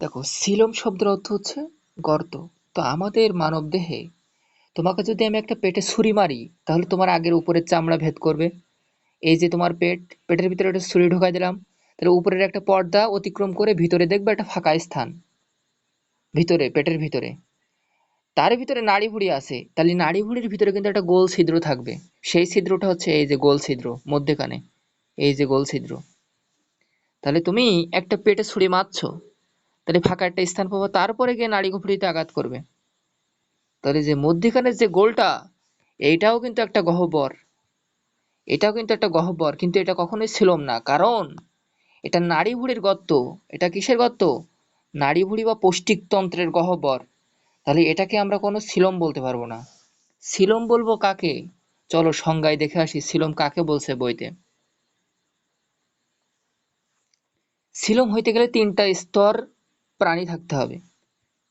দেখো, সিলম শব্দের অর্থ হচ্ছে গর্ত। তো আমাদের মানব দেহে তোমাকে যদি আমি একটা পেটে ছুরি মারি, তাহলে তোমার আগের উপরের চামড়া ভেদ করবে। এই যে তোমার পেটের ভিতরে একটা ছুরি ঢোকাই দিলাম, তাহলে উপরের একটা পর্দা অতিক্রম করে ভিতরে দেখবে একটা ফাঁকা স্থান, ভিতরে পেটের ভিতরে। তার ভিতরে নাড়িভুঁড়ি আছে, তাহলে নাড়িভুঁড়ির ভিতরে কিন্তু একটা গোল ছিদ্র থাকবে। সেই ছিদ্রটা হচ্ছে এই যে গোল ছিদ্র মধ্যেখানে, এই যে গোল ছিদ্র। তাহলে তুমি একটা পেটে ছুরি মারছো, তাহলে ফাঁকা একটা স্থান পাবো, তারপরে গিয়ে নাড়িভুঁড়িতে আঘাত করবে। তাহলে যে মধ্যিখানের যে গোলটা, এইটাও কিন্তু একটা গহ্বর। এটাও কিন্তু একটা গহ্বর, কিন্তু এটা কখনোই ছিলম না, কারণ এটা নাড়িভুঁড়ির গর্ত। এটা কিসের গর্ত? নাড়িভুঁড়ি বা পৌষ্টিকতন্ত্রের গহ্বর। তাহলে এটাকে আমরা কোনো সিলম বলতে পারবো না। সিলম বলবো কাকে? চলো সংজ্ঞায় দেখে আসি সিলম কাকে বলছে বইতে। সিলম হইতে গেলে তিনটা স্তর প্রাণী থাকতে হবে।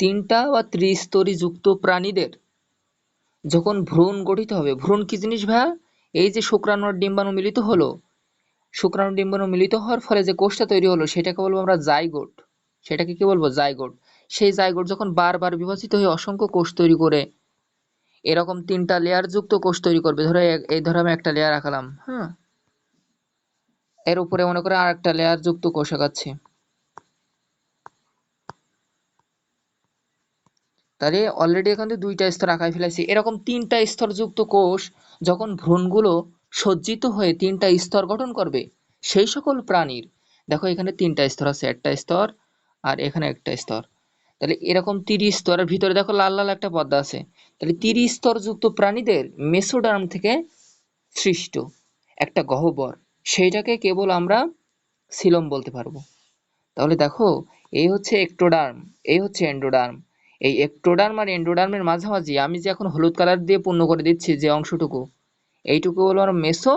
তিনটা বা ত্রিস্তরী যুক্ত প্রাণীদের যখন ভ্রূণ গঠিত হবে। ভ্রূণ কি জিনিস ভাইয়া? এই যে শুক্রাণু আর ডিম্বাণু মিলিত হলো, শুক্রাণু ডিম্বাণু মিলিত হওয়ার ফলে যে কোষটা তৈরি হলো, সেটাকে বলবো আমরা জাইগোট। সেটাকে কি বলবো? জাইগোট। সেই জাইগোট যখন বারবার বিভাজিত হয়ে অসংখ্য কোষ তৈরি করে, এরকম তিনটা লেয়ার যুক্ত কোষ তৈরি করবে। ধরো এই ধরো আমি একটা লেয়ার আঁকালাম, হ্যাঁ, এর উপরে মনে করে আর একটা লেয়ার যুক্ত কোষ আঁকাচ্ছি। তাহলে অলরেডি এখান থেকে দুইটা স্তর আঁকায় ফেলেছি। এরকম তিনটা স্তর যুক্ত কোষ যখন ভ্রূণগুলো সজ্জিত হয়ে তিনটা স্তর গঠন করবে, সেই সকল প্রাণীর, দেখো এখানে তিনটা স্তর আছে, একটা স্তর আর এখানে একটা স্তর। তাহলে এরকম 30 স্তরের ভিতরে দেখো লাল লাল একটা পর্দা আছে। তাহলে 30 স্তর যুক্ত প্রাণীদের মেসোডার্ম থেকে সৃষ্ট একটা গহ্বর, সেইটাকে কেবল আমরা সিলম বলতে পারবো। তাহলে দেখো, এই হচ্ছে এক্টোডার্ম, এই হচ্ছে এন্ডোডার্ম। এই এক্টোডার্ম আর এন্ডোডার্মের মাঝামাঝি আমি যে এখন হলুদ কালার দিয়ে পূর্ণ করে দিচ্ছি যে অংশটুকু, এইটুকু হলো আমার মেসো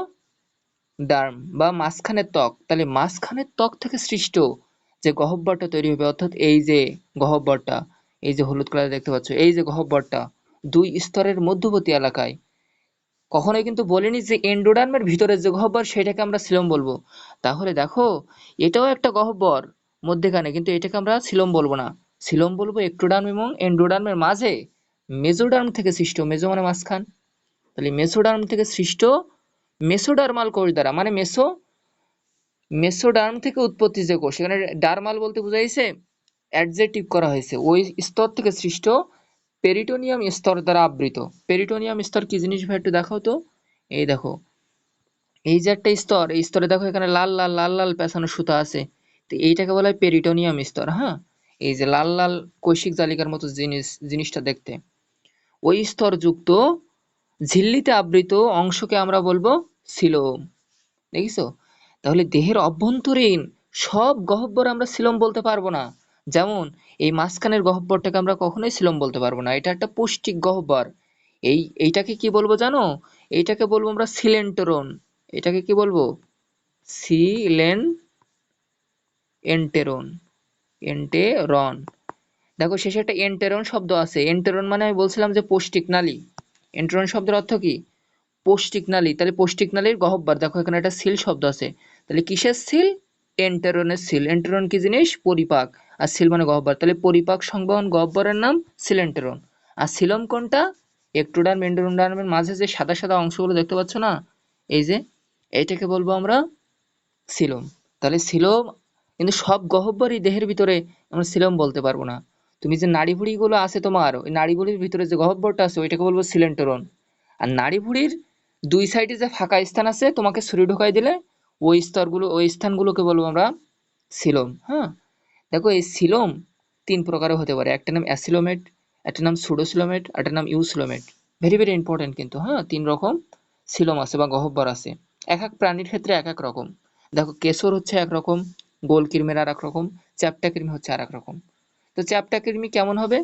ডার্ম বা মাঝখানের ত্বক। তাহলে মাঝখানের ত্বক থেকে সৃষ্ট যে গহ্বরটা তৈরি হবে, অর্থাৎ এই যে গহ্বরটা, এই যে হলুদ কালার দেখতে পাচ্ছ, এই যে গহ্বরটা দুই স্তরের মধ্যবর্তী এলাকায়, কখনোই কিন্তু বলিনি যে এন্ডোডার্মের ভিতরের যে গহ্বর সেটাকে আমরা সিলম বলবো। তাহলে দেখো, এটাও একটা গহ্বর মধ্যেখানে, কিন্তু এটাকে আমরা সিলম বলবো না। সিলম বলবো এক্টোডার্ম এবং এন্ডোডার্মের মাঝে মেসোডার্ম থেকে সৃষ্ট, মেসো মানে মাঝখান, তাহলে মেসোডার্ম থেকে সৃষ্ট মেসোডার্মাল কোষ দ্বারা, মানে মেসোডার্ম থেকে উৎপত্তি যে কোষ, এখানে ডার্মাল বলতে বোঝাইছে অ্যাডজেক্টিভ করা হয়েছে, ওই স্তর থেকে সৃষ্ট পেরিটোনিয়াম স্তর দ্বারা আবৃত। পেরিটোনিয়াম স্তর কি জিনিস ভাই একটু দেখাও তো। এই দেখো, এই যে একটা স্তর, এই স্তরে দেখো এখানে লাল লাল লাল লাল পেঁচানো সুতা আছে। তো এইটাকে বলা হয় পেরিটোনিয়াম স্তর। হ্যাঁ, এই যে লাল লাল কৈশিক জালিকার মতো জিনিসটা দেখতে, ওই স্তর যুক্ত ঝিল্লিতে আবৃত অংশকে আমরা বলবো সিলোম। দেখিছো? তাহলে দেহের অভ্যন্তরীণ সব গহ্বর আমরা সিলোম বলতে পারবো না। যেমন এই মাঝখানের গহ্বরটাকে আমরা কখনোই সিলোম বলতে পারবো না, এটা একটা পৌষ্টিক গহ্বর। এইটাকে কি বলবো জানো? এইটাকে বলবো আমরা সিলেন্টরন। এটাকে কি বলবো? সিলেন এন্টেরন, এন্টেরন। দেখো শেষে একটা এন্টেরন শব্দ আছে। এন্টেরন মানে আমি বলছিলাম যে পৌষ্টিক নালী। এন্টেরন শব্দের অর্থ কি? পৌষ্টিক নালী। তাহলে পৌষ্টিক নালীর গহ্বর, দেখো এখানে একটা সিল শব্দ আছে। তাহলে কিসের সিল? এন্টেরনের সিল। এন্টেরন কি জিনিস? পরিপাক। আর সিল মানে গহ্বর, তাহলে পরিপাক সংবহন গহ্বরের নাম সিলেন্টেরন। আর সিলম কোনটা? একটোডার্ম এন্ডোডার্মের মাঝে যে সাদা সাদা অংশগুলো দেখতে পাচ্ছ না, এই যে, এইটাকে বলবো আমরা সিলোম। তাহলে সিলোম, কিন্তু সব গহ্বরই দেহের ভিতরে আমরা সিলোম বলতে পারবো না। তুমি যে নাড়িভুঁড়ি গুলো আছে তোমার, ওই নাড়িভুঁড়ির ভিতরে যে গহ্বরটা আছে ওইটাকে বলবো সিলেন্টেরন। আর নাড়িভুঁড়ির দুই সাইডে যে ফাঁকা স্থান আছে, তোমাকে ছুরি ঢোকাই দিলে ওই স্তরগুলো, ওই স্থানগুলোকে বলবো আমরা সিলোম। হ্যাঁ, দেখো এই সিলোম তিন প্রকারের হতে পারে। একটা নাম অ্যাসিলোমেট, একটা নাম সুডোসিলোমেট, একটা নাম ইউসিলোমেট। ভেরি ভেরি ইম্পর্টেন্ট কিন্তু। হ্যাঁ, তিন রকম সিলোম আছে বা গহ্বর আছে, এক এক প্রাণীর ক্ষেত্রে এক এক রকম। দেখো কেশর হচ্ছে একরকম, গোল কৃমির আর এক রকম, চ্যাপ্টা কৃমি হচ্ছে আর এক রকম। তো চ্যাপ্টা কৃমি কেমন হবে?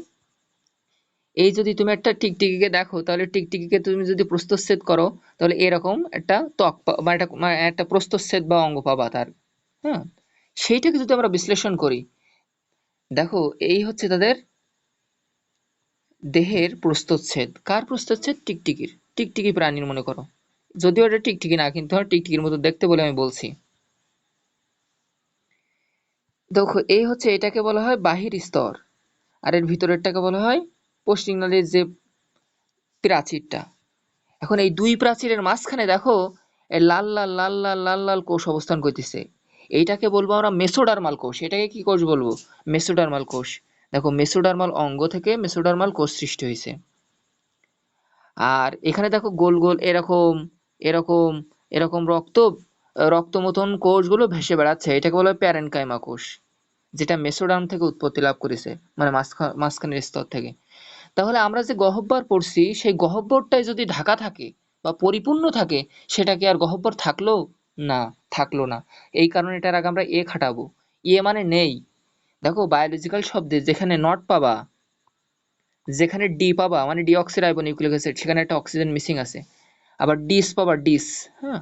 এই যদি তুমি একটা টিকটিকিকে দেখো, তাহলে টিকটিকিকে তুমি যদি প্রস্থচ্ছেদ করো, তাহলে এরকম একটা ত্বক বা একটা প্রস্থচ্ছেদ বা অঙ্গ পাবা তার। হ্যাঁ, সেইটাকে যদি আমরা বিশ্লেষণ করি, দেখো এই হচ্ছে তাদের দেহের প্রস্থচ্ছেদ। কার প্রস্থচ্ছেদ? টিকটিকির। টিকটিকি প্রাণীর মনে করো, যদিও এটা টিকটিকি না, কিন্তু টিকটিকির মতো দেখতে বলে আমি বলছি। দেখো এই হচ্ছে, এটাকে বলা হয় বাহির স্তর, আর এর ভিতরেরটাকে বলা হয় পশ্চিমনালীর যে প্রাচীরটা। এখন এই দুই প্রাচীরের মাঝখানে দেখো এই লাল লাল লাল লাল লাল লাল কোষ অবস্থান করতেছে, এইটাকে বলবো আমরা মেসোডার্মাল কোষ। এটাকে কি কোষ বলবো? মেসোডার্মাল কোষ। দেখো মেসোডার্মাল অঙ্গ থেকে মেসোডার্মাল কোষ সৃষ্টি হয়েছে। আর এখানে দেখো গোল গোল এরকম এরকম এরকম রক্ত মতন কোষগুলো ভেসে বেড়াচ্ছে, এটাকে বলা হয় প্যারেনকাইমা কোষ, যেটা মেসোডার্ম থেকে উৎপত্তি লাভ করেছে, মানে মাঝখানের স্তর থেকে। তাহলে আমরা যে গহ্বর পড়ছি, সেই গহ্বরটাই যদি ঢাকা থাকে বা পরিপূর্ণ থাকে, সেটা কি আর গহ্বর থাকলো? না, থাকলো না। এই কারণে এটার আগে আমরা এ খাটাবো। এ মানে নেই। দেখো বায়োলজিক্যাল শব্দে যেখানে নট পাবা, যেখানে ডি পাবা মানে ডিঅক্সিরাইবোনিউক্লিক অ্যাসিড, সেখানে একটা অক্সিজেন মিসিং আছে। আবার ডিস পাবা, ডিস, হ্যাঁ।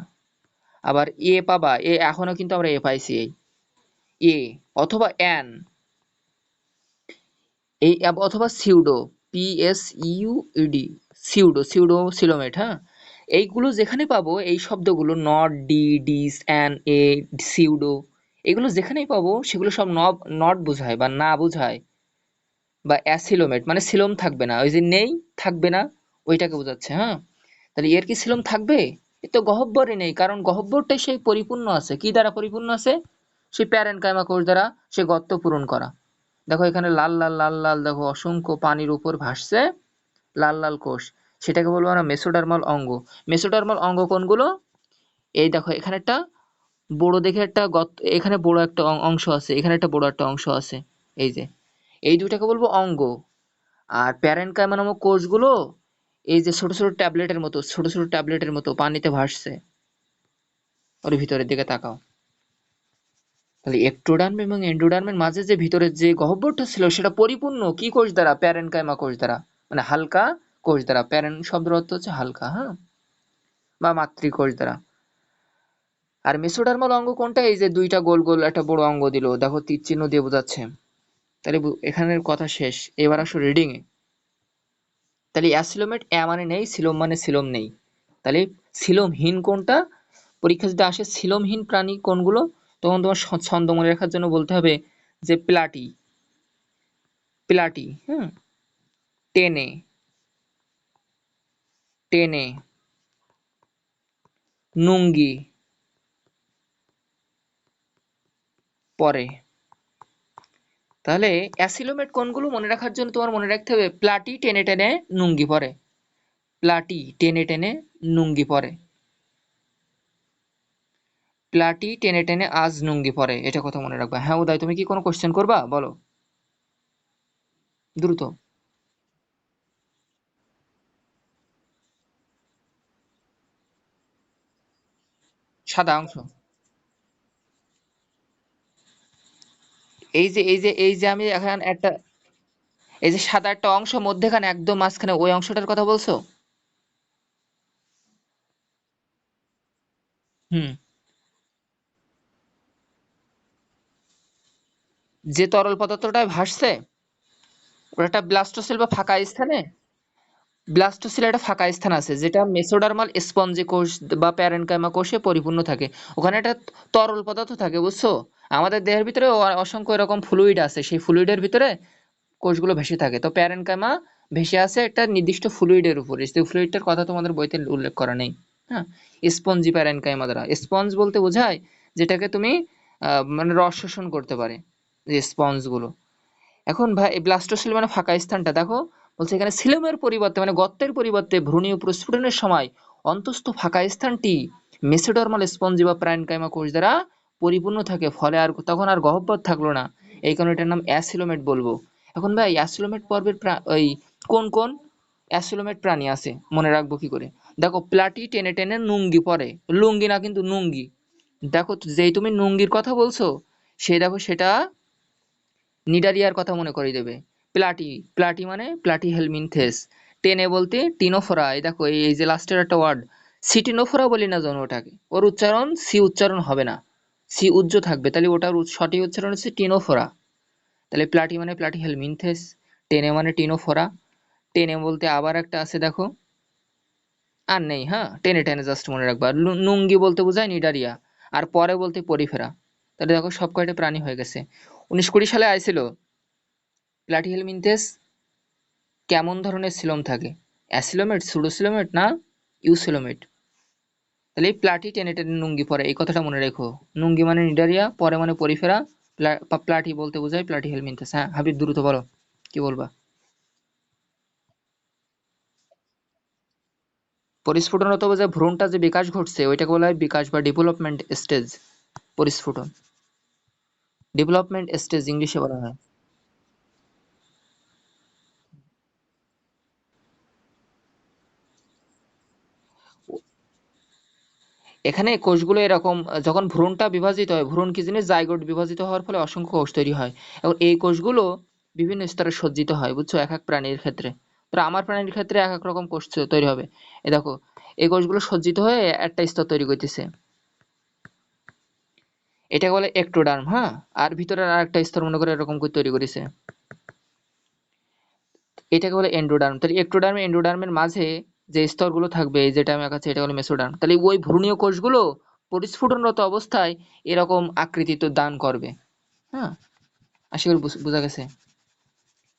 আবার এ পাবা, এ এখনো কিন্তু আমরা এ পাইছি, এই এ অথবা এন, এই অথবা সিউডো, PSEUED, সিউডো, সিলোমেট, হ্যাঁ। এইগুলো যেখানে পাবো, এই শব্দগুলো not, de, dis, en, a, pseudo, এগুলো যেখানেই পাবো সেগুলো সব নট বোঝায় বা না বোঝায়, বা অ্যাসিলোমেট মানে সিলোম থাকবে না, ওই যে নেই, থাকবে না, ওইটাকে বোঝাচ্ছে, হ্যাঁ। তাহলে এর কি সিলোম থাকবে? এ তো গহ্বরই নেই, কারণ গহ্বরটাই সেই পরিপূর্ণ আছে, কি দ্বারা পরিপূর্ণ আছে? সেই প্যারেনকাইমা কোষ দ্বারা সে গর্ত পূরণ করা। দেখো এখানে লাল লাল লাল লাল, দেখো অসংখ্য পানির উপর ভাসছে লাল লাল কোষ, সেটাকে বলবো আমরা মেসোডার্মাল অঙ্গ। মেসোডার্মাল অঙ্গ কোনগুলো? এই দেখো এখানে একটা বড় দেখে একটা এখানে বড় একটা অংশ আছে, এখানে একটা বড় একটা অংশ আছে, এই যে এই দুটাকে বলবো অঙ্গ। আর প্যারেনকাইমা নামক কোষগুলো এই যে ছোট ছোট ট্যাবলেটের মতো, ছোট ছোট ট্যাবলেটের মতো পানিতে ভাসছে, ওর ভিতরের দিকে তাকাও। তাহলে একটোডার্ম এবং এন্ডোডার্মের মাঝে যে ভিতরের যে গহ্বরটা ছিল, সেটা পরিপূর্ণ কি কোষ দ্বারা? প্যারেনকাইমা কোষ দ্বারা, মানে হালকা কোষ দ্বারা। প্যারেন শব্দের অর্থ হচ্ছে হালকা, হ্যাঁ, বা মাতৃকোষ দ্বারা। আর মেসোডার্মাল অঙ্গ কোনটা? এই যে দুইটা গোল গোল একটা বড় অঙ্গ দিল, দেখো তীর চিহ্ন দিয়ে বোঝাচ্ছে। তাহলে এখানের কথা শেষ, এবার আসো রিডিং এ। তাহলে অ্যাসিলোমেট এ মানে নেই, সিলোম মানে সিলোম নেই। তাহলে সিলোমহীন কোনটা? পরীক্ষা যদি আসে সিলোমহীন প্রাণী কোনগুলো, তখন তোমার ছন্দ মনে রাখার জন্য বলতে হবে যে প্লাটি, প্লাটি, হ্যাঁ, টেনে, টেনে, নুঙ্গি পরে। তাহলে অ্যাসিলোমেট কোনগুলো মনে রাখার জন্য তোমার মনে রাখতে হবে প্লাটি টেনে টেনে নুঙ্গি পরে, প্লাটি টেনে টেনে নুঙ্গি পরে, প্লাটি টেনে টেনে আজ নুঙ্গি পরে, এটা কথা মনে রাখবা। হ্যাঁ উদয়, তুমি কি কোনো কোশ্চেন করবা? বলো দ্রুত। সাদা অংশ, এই যে আমি এখন একটা, এই যে সাদা একটা অংশ মধ্যেখানে একদম মাঝখানে, ওই অংশটার কথা বলছো? হুম। যে তরল পদার্থটা ভাসছে, ওটা একটা ব্লাস্টোসিল বা ফাঁকা স্থানে, ব্লাস্টোসিল একটা ফাঁকা স্থান আছে, যেটা মেসোডার্মাল স্পঞ্জি কোষ বা প্যারেনকাইমা কোষে পরিপূর্ণ থাকে। ওখানে একটা তরল পদার্থ থাকে, বুঝছো? আমাদের দেহের ভিতরে অসংখ্য এরকম ফ্লুইড আছে, সেই ফ্লুইডের ভিতরে কোষগুলো ভেসে থাকে। তো প্যারেনকাইমা ভেসে আছে একটা নির্দিষ্ট ফ্লুইডের উপরে, সেই ফ্লুইডটার কথা তোমাদের বইতে উল্লেখ করা নেই, হ্যাঁ। স্পঞ্জি প্যারেনকাইমা দ্বারা, স্পঞ্জ বলতে বোঝায় যেটাকে তুমি মানে রস শোষণ করতে পারে, যে স্পঞ্জ গুলো। এখন ভাই এই ব্লাস্টোসিল মানে ফাঁকা স্থানটা দেখো, বলছে এখানে সিলোমের পরিবর্তে মানে গর্তের পরিবর্তে ভ্রূণীয় প্রস্ফুটনের সময় অন্তস্থ ফাঁকা স্থানটি মেসোডার্মাল স্পঞ্জি বা প্যারেনকাইমা কোষ দ্বারা পরিপূর্ণ থাকে, ফলে আর তখন আর গহ্বর থাকলো না। এই কারণে এটার নাম অ্যাসিলোমেট বলবো। এখন ভাই অ্যাসিলোমেট পর্বের ওই কোন কোন অ্যাসিলোমেট প্রাণী আছে মনে রাখবো কি করে? দেখো প্লাটি টেনে টেনে নুঙ্গি পরে, লুঙ্গি না কিন্তু নুঙ্গি। দেখো যেই তুমি নুঙ্গির কথা বলছো, সে দেখো সেটা নিডারিয়ার কথা মনে করিয়ে দেবে। প্লাটি, প্লাটি মানে প্লাটি হেলমিনথেস। টেনে বলতে টিনোফোরা, এই দেখো এই যে লাস্টের একটা ওয়ার্ড সিটিনোফোরা বলি না যেন, ওটাকে ওর উচ্চারণ সি উচ্চারণ হবে না, সি উজ্জ থাকবে, তাহলে ওটার সঠিক উচ্চারণ হচ্ছে টিনোফোরা। তাহলে প্লাটি মানে প্লাটি হেলমিনথেস, টেনে মানে টিনোফোরা। টেনে বলতে আবার একটা আছে দেখো, আর নেই, হ্যাঁ, টেনে টেনে জাস্ট মনে রাখবা। নুঙ্গি বলতে বোঝায় নিডারিয়া, আর পরে বলতে পরিফেরা। তাহলে দেখো সব কয়টা প্রাণী হয়ে গেছে। 1920 সালে আইছিল প্লাটিহেলমিনথেস কেমন ধরনের সিলোম থাকে? অ্যাসিলোমেট, সুডোসিলোমেট না ইউসিলোমেট? তাহলে এই প্লাটি টেনে টেনে নুঙ্গি পরে, এই কথাটা মনে রেখো। নুঙ্গি মানে নিডারিয়া, পরে মানে পরিফেরা, প্লাটি বলতে বোঝায় প্লাটিহেলমিনথেস। হ্যাঁ হাবিব দ্রুত বলো, কি বলবা? পরিস্ফুটন অথবা যে ভ্রূণটা যে বিকাশ ঘটছে ওইটাকে বলা হয় বিকাশ বা ডেভেলপমেন্ট স্টেজ। পরিস্ফুটন, ডেভেলপমেন্ট স্টেজ ইংলিশে বলা হয়। এখানে কোষগুলো এরকম, যখন ভ্রূণটা বিভাজিত হয়, ভ্রূণ কি জিনিস, জাইগোট বিভাজিত হওয়ার ফলে অসংখ্য কোষ তৈরি হয়। এবং এই কোষগুলো বিভিন্ন স্তরে সজ্জিত হয়, বুঝছো, এক এক প্রাণীর ক্ষেত্রে। তো আমার প্রাণীর ক্ষেত্রে এক এক রকম কোষ তৈরি হবে। এ দেখো, এই কোষগুলো সজ্জিত হয়ে একটা স্তর তৈরি করতেছে, এটাকে বলে একটোডার্ম। হ্যাঁ, আর ভিতরে আর একটা স্তর মনে করে এরকম করে তৈরি করেছে, এটাকে বলে এন্ডোডার্ম। তাহলে একটোডার্ম এন্ডোডার্মের মাঝে যে স্তরগুলো থাকবে, যেটা আমি আঁকাচ্ছি, এটা হলো মেসোডার্ম। তাহলে ওই ভ্রূণীয় কোষগুলো পরিস্ফুটনরত অবস্থায় এরকম আকৃতি তো দান করবে। হ্যাঁ, আশা করি বোঝা গেছে।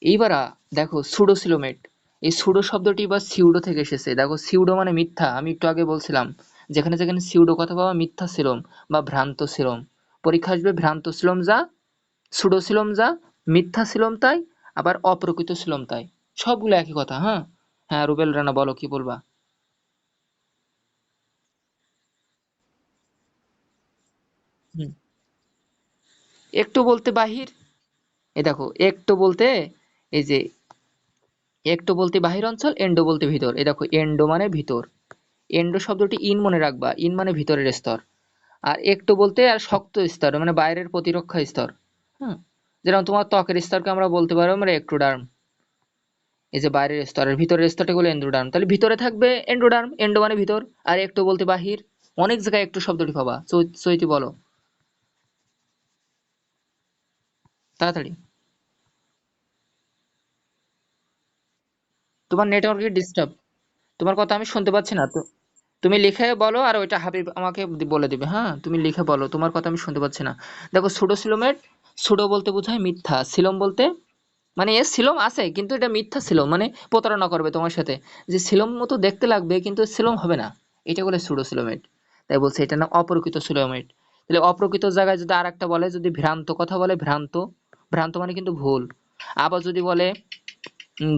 এইবার দেখো সুডোসিলোমেট, এই সুডো শব্দটি বা সিউডো থেকে এসেছে। দেখো সিউডো মানে মিথ্যা, আমি একটু আগে বলছিলাম যেখানে যেখানে সিউডো কথা পাবা মিথ্যা সিলোম বা ভ্রান্ত সিলোম। পরীক্ষা আসবে ভ্রান্ত সিলোম যা, সুডোসিলোম যা, মিথ্যা সিলোম তাই, আবার অপ্রকৃত সিলোম তাই। সবগুলো একই কথা। হ্যাঁ, হ্যাঁ রুবেল রানা বলো, কি বলবা? হুম, একটু বলতে বাহির, এই দেখো একটু বলতে, এই যে একটু বলতে বাহির অঞ্চল, এন্ডো বলতে ভিতর। এই দেখো এন্ডো মানে ভিতর, এন্ডো শব্দটি ইন মনে রাখবা, ইন মানে ভিতরের স্তর। আর একটু বলতে আর শক্ত স্তর মানে বাইরের প্রতিরক্ষা স্তর। হুম, যেরকম তোমার ত্বকের স্তরকে আমরা বলতে পারবো আমরা একটোডার্ম, এই যে বাইরের স্তর, আর ভিতরের স্তরটা হলো এন্ডোডার্ম। তাহলে ভিতরে থাকবে এন্ডোডার্ম, এন্ডো মানে ভিতর, আর একটু বলতে বাহির। অনেক জায়গায় একটু শব্দটি পাবা। চৈতি বলো তাড়াতাড়ি। তোমার নেটওয়ার্কে ডিস্টার্ব, তোমার কথা আমি শুনতে পাচ্ছি না তো। তুমি লিখে বলো, আর ওইটা হাবিব আমাকে বলে দিবে। হ্যাঁ, তুমি লিখে বলো, তোমার কথা আমি শুনতে পাচ্ছি না। দেখো সুডোসিলোমেট, সুডো বলতে বোঝায় মিথ্যা, সিলোম বলতে মানে এর সিলোম আছে কিন্তু এটা মিথ্যা সিলোম, মানে প্রতারণা করবে তোমার সাথে, যে সিলোম মতো দেখতে লাগবে কিন্তু সিলোম হবে না, এটা বলে সুডোসিলোমেট। তাই বলছে এটা না অপ্রকৃত সিলোমেট। তাহলে অপ্রকৃত জায়গায় যদি আর একটা বলে, যদি ভ্রান্ত কথা বলে, ভ্রান্ত, ভ্রান্ত মানে কিন্তু ভুল। আবার যদি বলে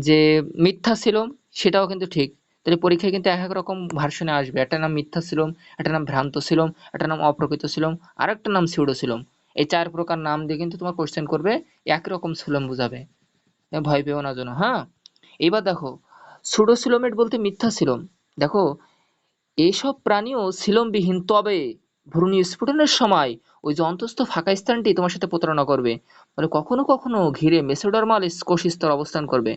যে মিথ্যা সিলোম, সেটাও কিন্তু ঠিক। তাহলে পরীক্ষায় কিন্তু এক এক রকম ভার্সনে আসবে, একটা নাম মিথ্যা সিলোম, একটা নাম ভ্রান্ত সিলোম, একটা নাম অপ্রকৃত সিলোম, আর একটা নাম সিউডো সিলোম। এই 4 প্রকার নাম দিয়ে কিন্তু তোমার কোশ্চেন করবে, একরকম সিলোম বুঝাবে। ভয় পেও না যেন। হ্যাঁ, এবার দেখো সুডোসিলোমেট বলতে মিথ্যা সিলোম। দেখো এইসব প্রাণীও সিলোমবিহীন, তবে ভ্রূণীয় স্ফুটনের সময় ওই যে অন্তঃস্থ ফাঁকা স্থানটি তোমার সাথে প্রতারণা করবে। মানে কখনো কখনো ঘিরে মেসোডার্মাল কোষ স্তর অবস্থান করবে।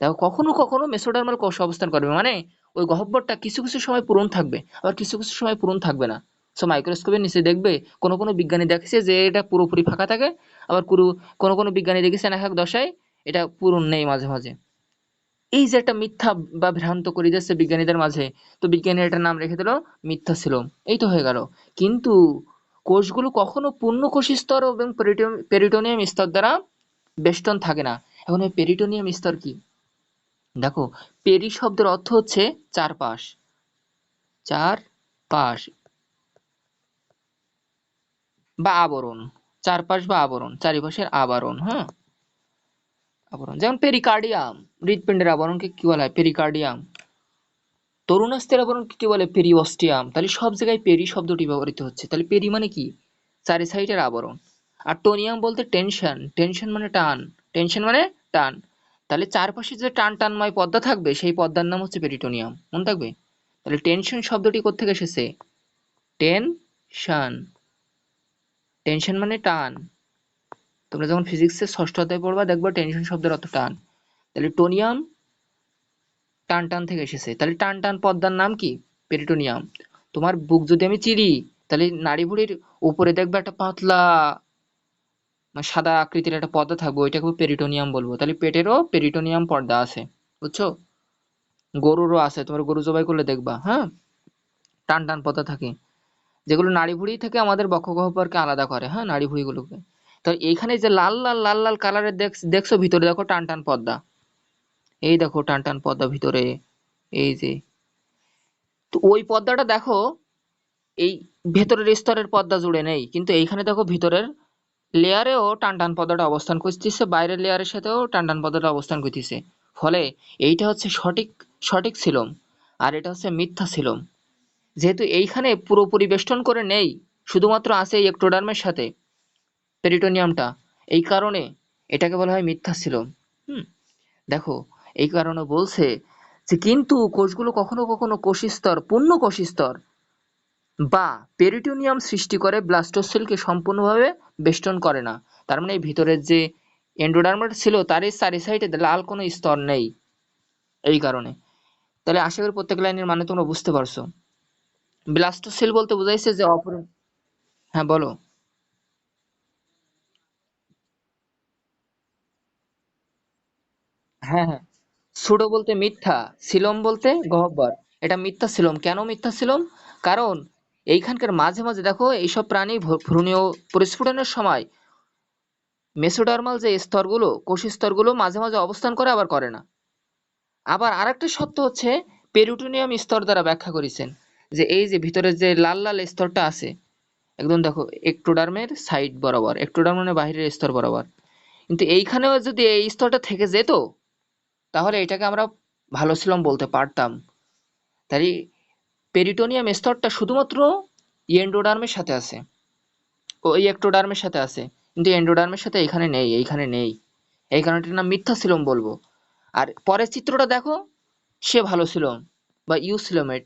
দেখো কখনো কখনো মেসোডার্মাল কোষ অবস্থান করবে, মানে ওই গহ্বরটা কিছু কিছু সময় পূরণ থাকবে, আবার কিছু কিছু সময় পূরণ থাকবে না। সো মাইক্রোস্কোপের নিচে দেখবে কোনো কোনো বিজ্ঞানী দেখেছে যে এটা পুরোপুরি ফাঁকা থাকে, আবার কোনো কোনো বিজ্ঞানী দেখেছেন এক এক দশায় এটা পূরণ নেই মাঝে মাঝে। এই যে একটা মিথ্যা বা ভ্রান্ত করে দিচ্ছে বিজ্ঞানীদের মাঝে, তো বিজ্ঞানী এটার নাম রেখে দিল মিথ্যা সিলোম। এই তো হয়ে গেল। কিন্তু কোষগুলো কখনো পূর্ণ কোষ স্তর এবং পেরিটোনিয়াম স্তর দ্বারা বেষ্টন থাকে না। এখন এই পেরিটোনিয়াম স্তর কি? দেখো পেরি শব্দের অর্থ হচ্ছে চারপাশ, চারপাশ বা আবরণ, চারপাশ বা আবরণ, চারিপাশের আবরণ। হ্যাঁ, আবরণ, যেমন পেরিকার্ডিয়াম, হৃৎপিণ্ডের আবরণকে কি বলা হয়? পেরিকার্ডিয়াম। তরুণাস্থির আবরণকে কি বলে? পেরিওস্টিয়াম। তাহলে সব জায়গায় পেরি শব্দটি ব্যবহৃত হচ্ছে। তাহলে পেরি মানে কি? চারি সাইডের আবরণ। আর টোনিয়াম বলতে টেনশন, টেনশন মানে টান, টেনশন মানে টান। তাহলে চারপাশে যে টান টানময় পর্দা থাকবে সেই পর্দার নাম হচ্ছে পেরিটোনিয়াম, মনে থাকবে। তাহলে টেনশন শব্দটি কোত্থেকে এসেছে? টেনশন, টেনশন মানে টান। তোমরা যখন ফিজিক্সের ষষ্ঠ অধ্যায় পড়বা দেখবা টেনশন শব্দের অর্থ টান। তাহলে টোনিয়াম টান টান থেকে এসেছে। তাহলে টান টান পর্দার নাম কি? পেরিটোনিয়াম। তোমার বুক যদি আমি চিরি, তাহলে নাড়িভুড়ির উপরে দেখবে একটা পাতলা মানে সাদা আকৃতির একটা পর্দা থাকবে, ওইটাকে পেরিটোনিয়াম বলবো। তাহলে পেটেরও পেরিটোনিয়াম পর্দা আছে, বুঝছো? গরুরও আছে, তোমার গরু জবাই করলে দেখবা। হ্যাঁ, টান টান পর্দা থাকে, যেগুলো নাড়িভুড়ি থেকে আমাদের বক্ষগহ্বরকে আলাদা করে। হ্যাঁ, নাড়িভুড়িগুলোকে। তো এইখানে যে লাল লাল লাল লাল কালারের দেখছো ভিতরে দেখো টান টান পর্দা, এই দেখো টান টান পর্দা ভিতরে, এই যে, তো ওই পর্দাটা দেখো এই ভেতরের স্তরের পর্দা জুড়ে নেই, কিন্তু এইখানে দেখো ভিতরের লেয়ারেও টান টান পর্দাটা অবস্থান করতেছে, বাইরের লেয়ারের সাথেও টান টান পর্দাটা অবস্থান করতেছে। ফলে এইটা হচ্ছে সঠিক সঠিক সিলম, আর এটা হচ্ছে মিথ্যা সিলম। যেহেতু এইখানে পুরোপুরি বেষ্টন করে নেই, শুধুমাত্র আছে এই একটোডার্মের সাথে পেরিটোনিয়ামটা, এই কারণে এটাকে বলা হয় মিথ্যা সিলম। হুম, দেখো এই কারণে বলছে যে কিন্তু কোষগুলো কখনো কখনো কোষস্তর, পূর্ণ কোষস্তর বা পেরিটোনিয়াম সৃষ্টি করে ব্লাস্টোসিলকে সম্পূর্ণভাবে বেষ্টন করে না। তার মানে এই ভিতরের যে এন্ডোডার্মটা ছিল তারই চারি সাইডে লাল কোনো স্তর নেই, এই কারণে। তাহলে আশা করি প্রত্যেক লাইনের মানে তোমরা বুঝতে পারছো। ব্লাস্টোসিল বলতে বোঝাইছে যে অপর, হ্যাঁ বলো। হ্যাঁ হ্যাঁ, সুডো বলতে মিথ্যা, সিলম বলতে গহ্বর। এটা মিথ্যা সিলম। কেন মিথ্যা সিলম? কারণ এইখানকার মাঝে মাঝে দেখো এইসব প্রাণী ভ্রূণীয় পরিস্ফুটনের সময় মেসোডার্মাল যে স্তরগুলো, কোষ স্তরগুলো মাঝে মাঝে অবস্থান করে আবার করে না। আবার আরেকটা সত্য হচ্ছে পেরিটোনিয়াম স্তর দ্বারা ব্যাখ্যা করেছেন, যে এই যে ভিতরে যে লাল লাল স্তরটা আছে একদম দেখো একটোডার্মের সাইড বরাবর, একটোডার্ম মানে বাহিরের স্তর বরাবর, কিন্তু এইখানেও যদি এই স্তরটা থেকে যেত তাহলে এটাকে আমরা ভালো ছিলাম বলতে পারতাম। তাই পেরিটোনিয়াম স্তরটা শুধুমাত্র এন্ডোডার্মের সাথে আছে, ওই একটোডার্মের সাথে আছে, কিন্তু এন্ডোডার্মের সাথে এইখানে নেই, এইখানে নেই। এই কারণে এটার নাম মিথ্যা সিলোম বলবো। আর পরের চিত্রটা দেখো, সে ভালো সিলোম বা ইউ সিলোমেট।